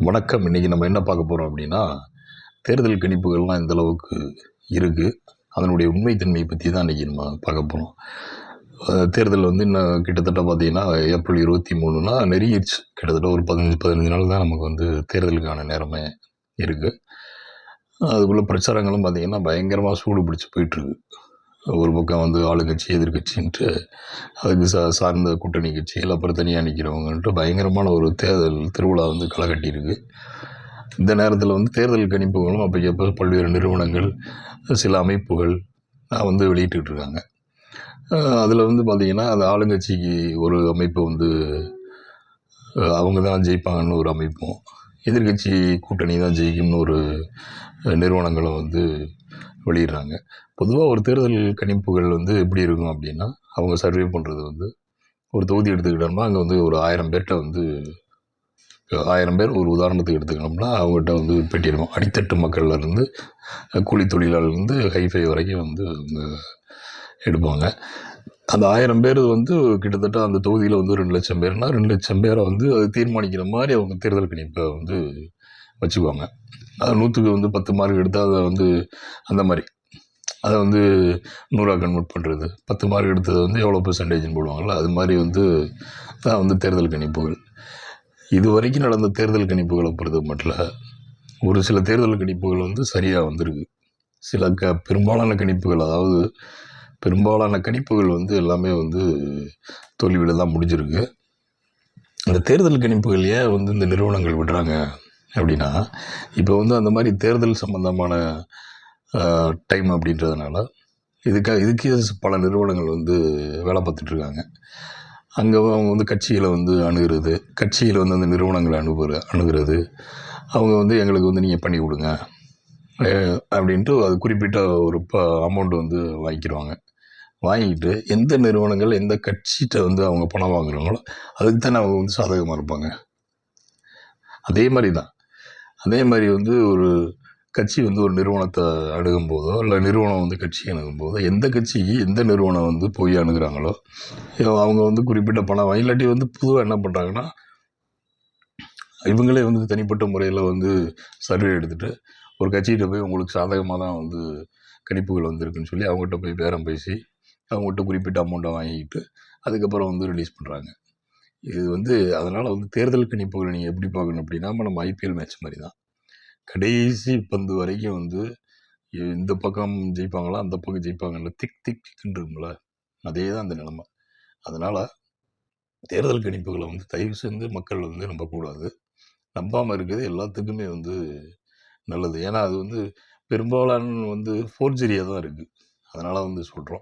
வணக்கம். இன்னைக்கு நம்ம என்ன பார்க்க போறோம் அப்படின்னா, தேர்தல் கணிப்புகள்லாம் எந்த அளவுக்கு இருக்கு? அதனுடைய உண்மைத்தன்மையை பத்தி தான் இன்னைக்கு நம்ம பார்க்க போறோம். தேர்தல் வந்து இன்னும் கிட்டத்தட்ட பார்த்தீங்கன்னா, ஏப்ரல் 23னா நெருங்கிருச்சு. கிட்டத்தட்ட ஒரு 15 நாள் தான் நமக்கு வந்து தேர்தலுக்கான நேரமே இருக்கு. அதுக்குள்ள பிரச்சாரங்களும் பார்த்தீங்கன்னா, பயங்கரமா சூடு பிடிச்சு போயிட்டுருக்கு. ஒரு பக்கம் வந்து ஆளுங்கட்சி, எதிர்க்கட்சின்ட்டு அதுக்கு சார்ந்த கூட்டணி கட்சிகள், அப்புறம் தனியா நிக்கிறவங்கன்ட்டு பயங்கரமான ஒரு தேர்தல் திருவிழா வந்து களை கட்டியிருக்கு. இந்த நேரத்தில் வந்து தேர்தல் கணிப்புகளும் அப்போ பல்வேறு நிறுவனங்கள், சில அமைப்புகள் வந்து வெளியிட்டுட்டு இருக்காங்க. அதில் வந்து பார்த்தீங்கன்னா, அந்த ஆளுங்கட்சிக்கு ஒரு அமைப்பு வந்து அவங்க தான் ஜெயிப்பாங்கன்னு ஒரு அமைப்பும், எதிர்க்கட்சி கூட்டணி தான் ஜெயிக்கும்னு ஒரு நிறுவனங்களும் வந்து வெளியிடுறாங்க. பொதுவாக ஒரு தேர்தல் கணிப்புகள் வந்து எப்படி இருக்கும் அப்படின்னா, அவங்க சர்வே பண்ணுறது வந்து ஒரு தொகுதி எடுத்துக்கிட்டோம்னா, அங்கே வந்து ஒரு 1000 பேர்கிட்ட வந்து 1000 பேர் ஒரு உதாரணத்துக்கு எடுத்துக்கணும்னா, அவங்ககிட்ட வந்து பேட்டியிடுவோம். அடித்தட்டு மக்கள்லேருந்து கூலி தொழிலாளர்லேருந்து ஹைஃபை வரைக்கும் வந்து அவங்க எடுப்பாங்க. அந்த 1000 பேர் வந்து கிட்டத்தட்ட அந்த தொகுதியில் வந்து 2,00,000 பேர்னா 2,00,000 பேரை வந்து அது தீர்மானிக்கிற மாதிரி அவங்க தேர்தல் கணிப்பை வந்து வச்சுக்குவாங்க. அது 100க்கு வந்து 10 மார்க் எடுத்தால் அதை வந்து அந்த மாதிரி அதை வந்து 100ஆக கன்வெர்ட் பண்ணுறது, 10 மார்க் எடுத்தது வந்து எவ்வளோ பெர்சன்டேஜ்னு போடுவாங்கள்ல, அது மாதிரி வந்து தான் வந்து தேர்தல் கணிப்புகள். இது வரைக்கும் நடந்த தேர்தல் கணிப்புகளை பொறுத்த மட்டும் ஒரு சில தேர்தல் கணிப்புகள் வந்து சரியாக வந்திருக்கு. சில பெரும்பாலான கணிப்புகள், அதாவது பெரும்பாலான கணிப்புகள் வந்து எல்லாமே வந்து தோல்வியில் தான் முடிஞ்சிருக்கு. அந்த தேர்தல் கணிப்புகள் ஏன் வந்து இந்த நிறுவனங்கள் விடுறாங்க அப்படின்னா, இப்போ வந்து அந்த மாதிரி தேர்தல் சம்பந்தமான டைம் அப்படின்றதுனால இதுக்கே பல நிறுவனங்கள் வந்து வேலை பார்த்துட்ருக்காங்க. அங்கே அவங்க வந்து கட்சிகளை வந்து அணுகிறது, கட்சியில் வந்து அந்த நிறுவனங்களை அணுகிறது. அவங்க வந்து எங்களுக்கு வந்து நீங்கள் பண்ணி கொடுங்க அப்படின்ட்டு அது குறிப்பிட்ட ஒரு அமௌண்ட் வந்து வாங்கிக்கிடுவாங்க. வாங்கிட்டு எந்த நிறுவனங்கள் எந்த கட்சிகிட்ட வந்து அவங்க பணம் வாங்குறாங்களோ அதுக்கு தானே அவங்க வந்து சாதகமாக இருப்பாங்க. அதே மாதிரி வந்து ஒரு கட்சி வந்து ஒரு நிறுவனத்தை அணுகும் போதோ, இல்லை நிறுவனம் வந்து கட்சி அணுகும் போதோ, எந்த கட்சிக்கு எந்த நிறுவனம் வந்து போய் அணுகிறாங்களோ அவங்க வந்து குறிப்பிட்ட பணம் வாங்கி, இல்லாட்டி வந்து பொதுவாக என்ன பண்ணுறாங்கன்னா, இவங்களே வந்து தனிப்பட்ட முறையில் வந்து சர்வே எடுத்துகிட்டு ஒரு கட்சிகிட்ட போய் உங்களுக்கு சாதகமாக தான் வந்து கணிப்புகள் வந்திருக்குன்னு சொல்லி அவங்ககிட்ட போய் பேரம் பேசி அவங்ககிட்ட குறிப்பிட்ட அமௌண்ட்டை வாங்கிக்கிட்டு அதுக்கப்புறம் வந்து ரிலீஸ் பண்ணுறாங்க. இது வந்து அதனால் வந்து தேர்தல் கணிப்புகளை நீங்கள் எப்படி பார்க்கணும் அப்படின்னா, நம்ம ஐபிஎல் மேட்ச் மாதிரி தான். கடைசி பந்து வரைக்கும் வந்து இந்த பக்கம் ஜெயிப்பாங்களா, அந்த பக்கம் ஜெயிப்பாங்கல்ல, திக்குன்னு இருக்கும்ல, அதே தான் அந்த நிலைமை. அதனால் தேர்தல் கணிப்புகளை வந்து தயவு செஞ்சு மக்கள் வந்து நம்பக்கூடாது. நம்பாமல் இருக்கிறது எல்லாத்துக்குமே வந்து நல்லது. ஏன்னா அது வந்து பெரும்பாலான வந்து ஃபோர்ஜரியாக தான் இருக்குது. அதனால் வந்து சொல்கிறோம்.